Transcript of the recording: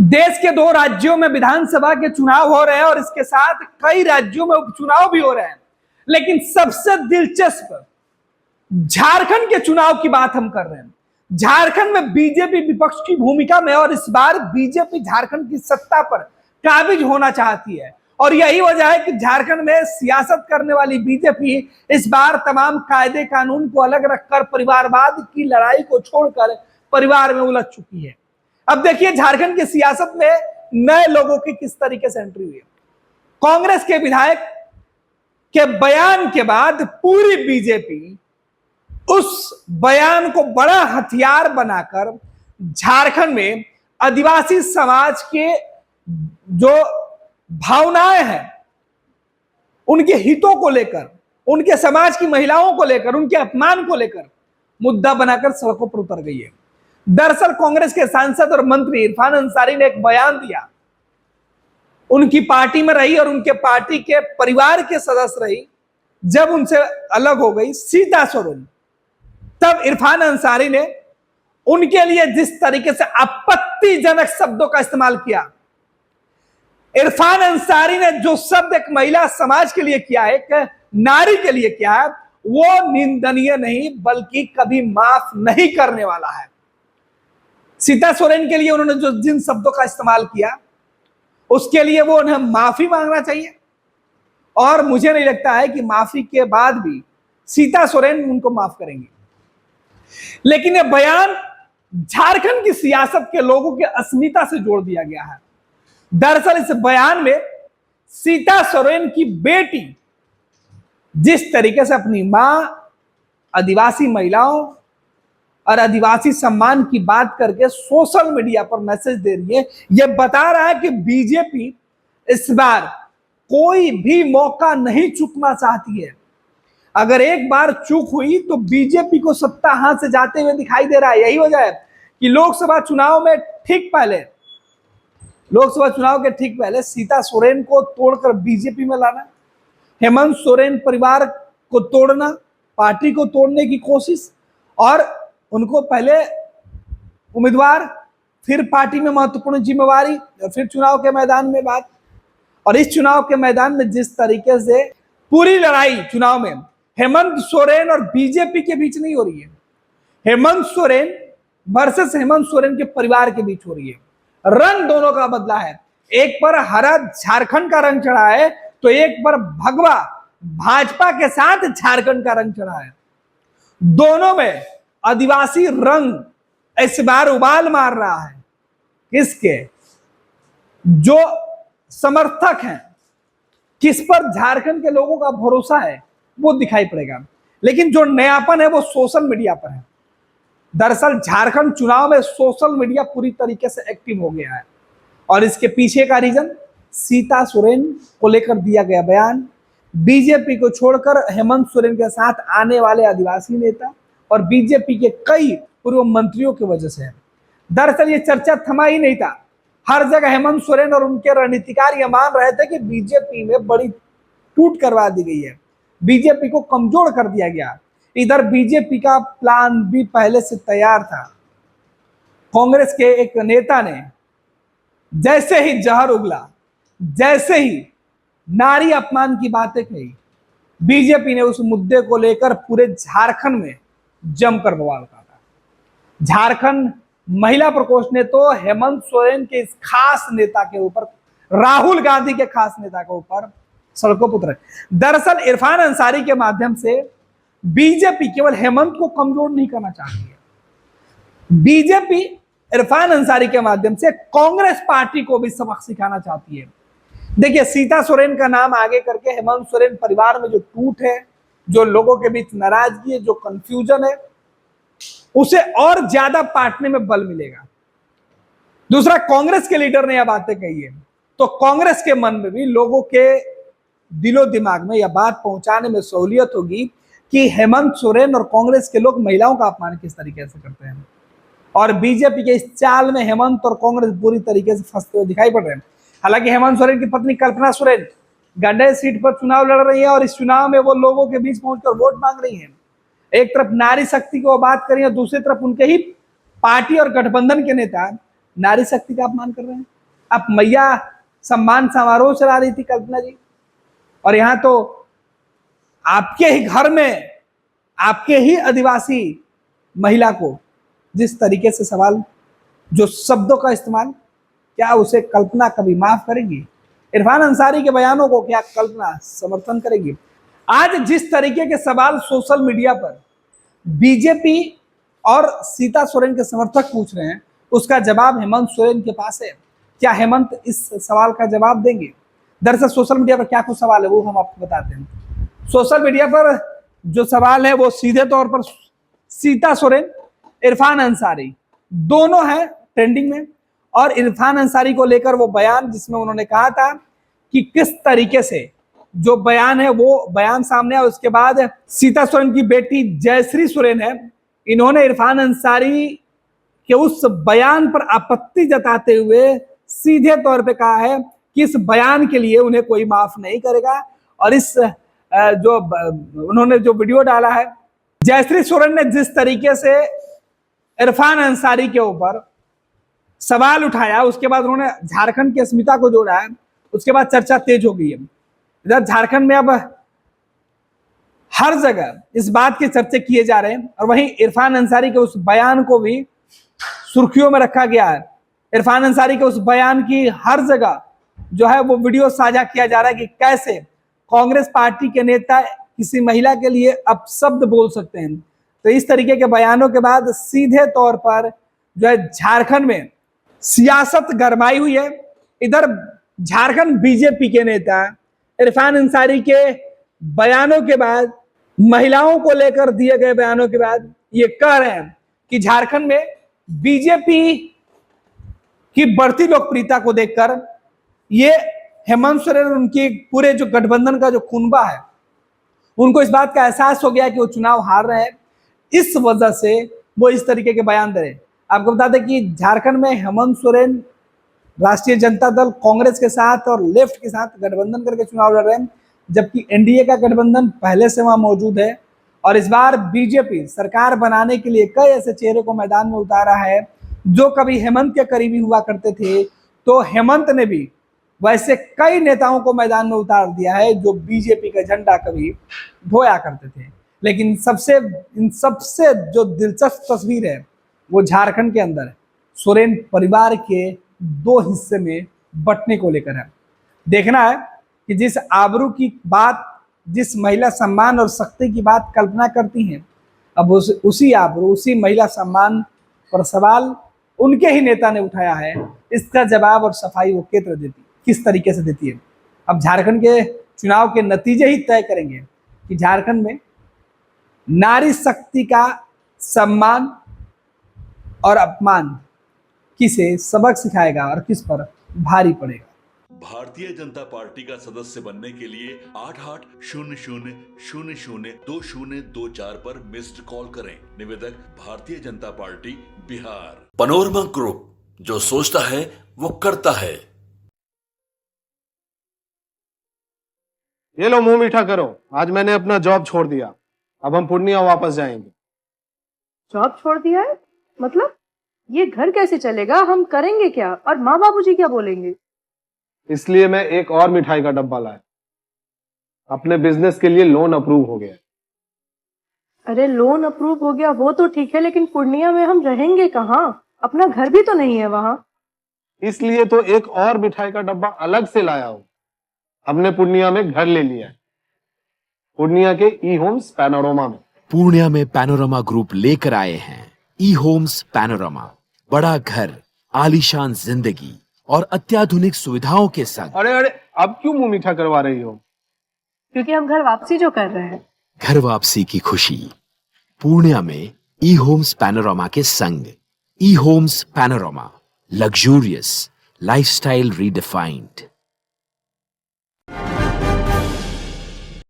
देश के 2 राज्यों में विधानसभा के चुनाव हो रहे हैं और इसके साथ कई राज्यों में उपचुनाव भी हो रहे हैं, लेकिन सबसे दिलचस्प झारखंड के चुनाव की बात हम कर रहे हैं। झारखंड में बीजेपी विपक्ष की भूमिका में और इस बार बीजेपी झारखंड की सत्ता पर काबिज होना चाहती है और यही वजह है कि झारखंड में सियासत करने वाली बीजेपी इस बार तमाम कायदे कानून को अलग रखकर परिवारवाद की लड़ाई को छोड़कर परिवार में उलझ चुकी है। अब देखिए झारखंड की सियासत में नए लोगों की किस तरीके से एंट्री हुई है। कांग्रेस के विधायक के बयान के बाद पूरी बीजेपी उस बयान को बड़ा हथियार बनाकर झारखंड में आदिवासी समाज के जो भावनाएं हैं, उनके हितों को लेकर, उनके समाज की महिलाओं को लेकर, उनके अपमान को लेकर मुद्दा बनाकर सड़कों पर उतर गई है। दरअसल कांग्रेस के सांसद और मंत्री इरफान अंसारी ने एक बयान दिया। उनकी पार्टी में रही और उनके पार्टी के परिवार के सदस्य रही। जब उनसे अलग हो गई सीता सोरेन, तब इरफान अंसारी ने उनके लिए जिस तरीके से आपत्तिजनक शब्दों का इस्तेमाल किया, इरफान अंसारी ने जो शब्द एक महिला समाज के लिए किया है, एक नारी के लिए किया है, वो निंदनीय नहीं बल्कि कभी माफ नहीं करने वाला है। सीता सोरेन के लिए उन्होंने जो जिन शब्दों का इस्तेमाल किया, उसके लिए वो उन्हें माफी मांगना चाहिए और मुझे नहीं लगता है कि माफी के बाद भी सीता सोरेन उनको माफ करेंगे। लेकिन यह बयान झारखंड की सियासत के लोगों की अस्मिता से जोड़ दिया गया है। दरअसल इस बयान में सीता सोरेन की बेटी जिस तरीके से अपनी मां, आदिवासी महिलाओं और आदिवासी सम्मान की बात करके सोशल मीडिया पर मैसेज दे रही है, यह बता रहा है कि बीजेपी इस बार कोई भी मौका नहीं चूकना चाहती है। अगर एक बार चूक हुई तो बीजेपी को सत्ता हाथ से जाते हुए दिखाई दे रहा है। यही वजह है कि लोकसभा चुनाव के ठीक पहले सीता सोरेन को तोड़कर बीजेपी में लाना, हेमंत सोरेन परिवार को तोड़ना, पार्टी को तोड़ने की कोशिश और उनको पहले उम्मीदवार, फिर पार्टी में महत्वपूर्ण जिम्मेवारी और फिर चुनाव के मैदान में बात। और इस चुनाव के मैदान में जिस तरीके से पूरी लड़ाई चुनाव में हेमंत सोरेन और बीजेपी के बीच नहीं हो रही है, हेमंत सोरेन वर्सेस हेमंत सोरेन के परिवार के बीच हो रही है। रंग दोनों का बदला है। एक पर हरा झारखंड का रंग चढ़ा है तो एक पर भगवा भाजपा के साथ झारखंड का रंग चढ़ा है। दोनों में आदिवासी रंग इस बार उबाल मार रहा है। किसके? जो समर्थक हैं, किस पर झारखंड के लोगों का भरोसा है वो दिखाई पड़ेगा। लेकिन जो नयापन है वो सोशल मीडिया पर है। दरअसल झारखंड चुनाव में सोशल मीडिया पूरी तरीके से एक्टिव हो गया है और इसके पीछे का रीजन सीता सोरेन को लेकर दिया गया बयान, बीजेपी को छोड़कर हेमंत सोरेन के साथ आने वाले आदिवासी नेता और बीजेपी के कई पूर्व मंत्रियों की वजह से है। दरअसल ये चर्चा थमा ही नहीं था। हर जगह हेमंत सोरेन और उनके रणनीतिकार ये मान रहे थे कि बीजेपी में बड़ी टूट करवा दी गई है, बीजेपी को कमजोर कर दिया गया। इधर बीजेपी का प्लान भी पहले से तैयार था। कांग्रेस के एक नेता ने जैसे ही जहर उगला, जैसे ही नारी अपमान की बातें कही, बीजेपी ने उस मुद्दे को लेकर पूरे झारखंड में जमकर बवाल काटा। झारखंड महिला प्रकोष्ठ ने तो हेमंत सोरेन के इस खास नेता के ऊपर, राहुल गांधी के खास नेता के ऊपर सड़कों पर उतरे। दरअसल इरफान अंसारी के माध्यम से बीजेपी केवल हेमंत को कमजोर नहीं करना चाहती है, बीजेपी इरफान अंसारी के माध्यम से कांग्रेस पार्टी को भी सबक सिखाना चाहती है। देखिए सीता सोरेन का नाम आगे करके हेमंत सोरेन परिवार में जो टूट है, जो लोगों के बीच नाराजगी है, जो कंफ्यूजन है, उसे और ज्यादा पाटने में बल मिलेगा। दूसरा, कांग्रेस के लीडर ने यह बातें कही है तो कांग्रेस के मन में भी, लोगों के दिलो दिमाग में यह बात पहुंचाने में सहूलियत होगी कि हेमंत सोरेन और कांग्रेस के लोग महिलाओं का अपमान किस तरीके से करते हैं। और बीजेपी के इस चाल में हेमंत और कांग्रेस बुरी तरीके से फंसते हुए दिखाई पड़ रहे हैं। हालांकि हेमंत सोरेन की पत्नी कल्पना सोरेन गंडे सीट पर चुनाव लड़ रही है और इस चुनाव में वो लोगों के बीच पहुंचकर वोट मांग रही है। एक तरफ नारी शक्ति की वो बात करें और दूसरी तरफ उनके ही पार्टी और गठबंधन के नेता नारी शक्ति का अपमान कर रहे हैं। आप मैया सम्मान समारोह चला रही थी कल्पना जी, और यहां तो आपके ही घर में आपके ही आदिवासी महिला को जिस तरीके से सवाल, जो शब्दों का इस्तेमाल, क्या उसे कल्पना कभी माफ करेगी? इरफान अंसारी के बयानों को क्या कल्पना समर्थन करेगी? आज जिस तरीके के सवाल सोशल मीडिया पर बीजेपी और सीता सोरेन के समर्थक पूछ रहे हैं, उसका जवाब हेमंत सोरेन के पास है। क्या हेमंत इस सवाल का जवाब देंगे? दरअसल सोशल मीडिया पर क्या कुछ सवाल है वो हम आपको बताते हैं। सोशल मीडिया पर जो सवाल है वो सीधे तौर पर सीता सोरेन, इरफान अंसारी दोनों हैं ट्रेंडिंग में, और इरफान अंसारी को लेकर वो बयान जिसमें उन्होंने कहा था कि किस तरीके से जो बयान है वो बयान सामने आया। उसके बाद सीता सोरेन की बेटी जयश्री सोरेन है, इन्होंने इरफान अंसारी के उस बयान पर आपत्ति जताते हुए सीधे तौर पे कहा है कि इस बयान के लिए उन्हें कोई माफ नहीं करेगा। और इस जो उन्होंने जो वीडियो डाला है, जयश्री सोरेन ने जिस तरीके से इरफान अंसारी के ऊपर सवाल उठाया, उसके बाद उन्होंने झारखंड की अस्मिता को जोड़ा है, उसके बाद चर्चा तेज हो गई है। इधर झारखंड में अब हर जगह इस बात के चर्चे किए जा रहे हैं, और वहीं इरफान अंसारी के उस बयान को भी सुर्खियों में रखा गया है। इरफान अंसारी के उस बयान की हर जगह जो है वो वीडियो साझा किया जा रहा है कि कैसे कांग्रेस पार्टी के नेता किसी महिला के लिए अपशब्द बोल सकते हैं। तो इस तरीके के बयानों के बाद सीधे तौर पर जो है झारखंड में सियासत गरमाई हुई है। इधर झारखंड बीजेपी के नेता इरफान अंसारी के बयानों के बाद, महिलाओं को लेकर दिए गए बयानों के बाद ये कह रहे हैं कि झारखंड में बीजेपी की बढ़ती लोकप्रियता को देखकर ये हेमंत सोरेन और उनके पूरे जो गठबंधन का जो कुनबा है, उनको इस बात का एहसास हो गया कि वो चुनाव हार रहे हैं, इस वजह से वो इस तरीके के बयान दे रहे हैं। आपको बता दें कि झारखंड में हेमंत सोरेन राष्ट्रीय जनता दल कांग्रेस के साथ और लेफ्ट के साथ गठबंधन करके चुनाव लड़ रहे हैं, जबकि एनडीए का गठबंधन पहले से वहां मौजूद है। और इस बार बीजेपी सरकार बनाने के लिए कई ऐसे चेहरे को मैदान में उतारा है जो कभी हेमंत के करीबी हुआ करते थे, तो हेमंत ने भी वैसे कई नेताओं को मैदान में उतार दिया है जो बीजेपी का झंडा कभी ढोया करते थे। लेकिन इन सबसे जो दिलचस्प तस्वीर है वो झारखंड के अंदर सोरेन परिवार के दो हिस्से में बंटने को लेकर है। देखना है कि जिस आबरू की बात, जिस महिला सम्मान और शक्ति की बात कल्पना करती हैं, अब उसी आबरू, उसी महिला सम्मान पर सवाल उनके ही नेता ने उठाया है। इसका जवाब और सफाई वो किस तरीके से देती है। अब झारखंड के चुनाव के नतीजे ही तय करेंगे कि झारखंड में नारी शक्ति का सम्मान और अपमान किसे सबक सिखाएगा और किस पर भारी पड़ेगा। भारतीय जनता पार्टी का सदस्य बनने के लिए 8800002024 पर मिस्ड कॉल करें। निवेदक Bharatiya Janata party Bihar. Panorama group, जो सोचता है वो करता है। ये लो मुंह मीठा करो, आज मैंने अपना जॉब छोड़ दिया, अब हम पूर्णिया वापस जाएंगे। जॉब छोड़ दिया है? मतलब ये घर कैसे चलेगा? हम करेंगे क्या? और माँ बाबूजी क्या बोलेंगे? इसलिए मैं एक और मिठाई का डब्बा लाया। अपने बिजनेस के लिए लोन अप्रूव हो गया। अरे लोन अप्रूव हो गया वो तो ठीक है, लेकिन पूर्णिया में हम रहेंगे कहाँ? अपना घर भी तो नहीं है वहां। इसलिए तो एक और मिठाई का डब्बा अलग से लाया हूं। हमने पूर्णिया में घर ले लिया है, पूर्णिया के ई होम्स पैनोरमा में। पूर्णिया में पैनोरमा ग्रुप लेकर आए हैं ई होम्स पैनोरमा। बड़ा घर, आलीशान जिंदगी और अत्याधुनिक सुविधाओं के संग। अरे अब क्यों मुंह मीठा करवा रही हो? क्योंकि हम घर वापसी जो कर रहे हैं। घर वापसी की खुशी पूर्णिया में ई होम्स पैनोरमा के संग। ई homes panorama, luxurious lifestyle redefined.